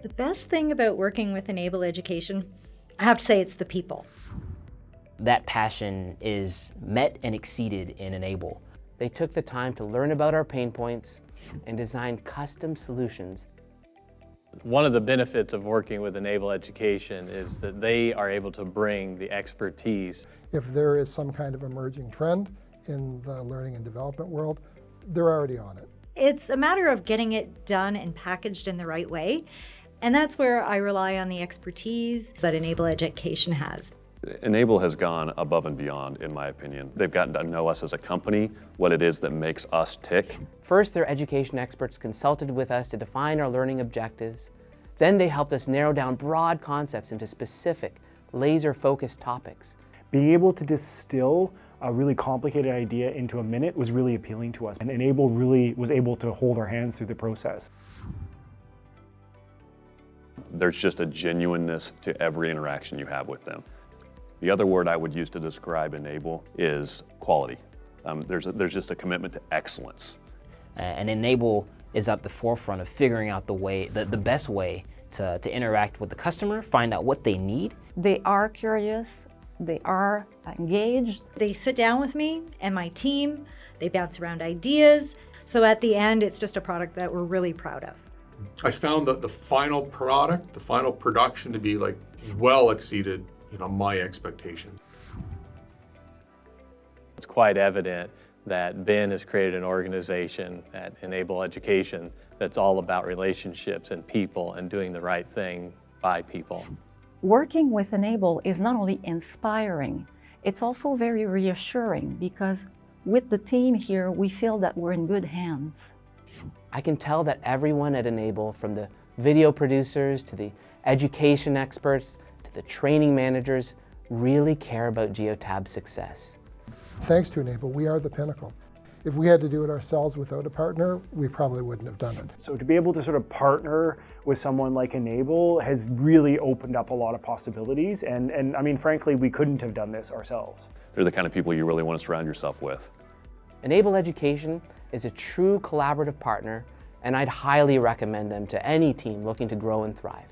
The best thing about working with Enable Education, I have to say it's the people. That passion is met and exceeded in Enable. They took the time to learn about our pain points and design custom solutions. One of the benefits of working with Enable Education is that they are able to bring the expertise. If there is some kind of emerging trend in the learning and development world, they're already on it. It's a matter of getting it done and packaged in the right way. And that's where I rely on the expertise that Enable Education has. Enable has gone above and beyond, in my opinion. They've gotten to know us as a company, what it is that makes us tick. First, their education experts consulted with us to define our learning objectives. Then they helped us narrow down broad concepts into specific, laser-focused topics. Being able to distill a really complicated idea into a minute was really appealing to us, and Enable really was able to hold our hands through the process. There's just a genuineness to every interaction you have with them. The other word I would use to describe Enable is quality. There's just a commitment to excellence. And Enable is at the forefront of figuring out the best way to interact with the customer, find out what they need. They are curious, they are engaged. They sit down with me and my team, they bounce around ideas. So at the end, it's just a product that we're really proud of. I found that the final product, the final production to be well exceeded my expectations. It's quite evident that Ben has created an organization at Enable Education that's all about relationships and people and doing the right thing by people. Working with Enable is not only inspiring, it's also very reassuring because with the team here, we feel that we're in good hands. I can tell that everyone at Enable, from the video producers to the education experts to the training managers, really care about Geotab's success. Thanks to Enable, we are the pinnacle. If we had to do it ourselves without a partner, we probably wouldn't have done it. So to be able to sort of partner with someone like Enable has really opened up a lot of possibilities, and I mean, frankly, we couldn't have done this ourselves. They're the kind of people you really want to surround yourself with. Enable Education is a true collaborative partner, and I'd highly recommend them to any team looking to grow and thrive.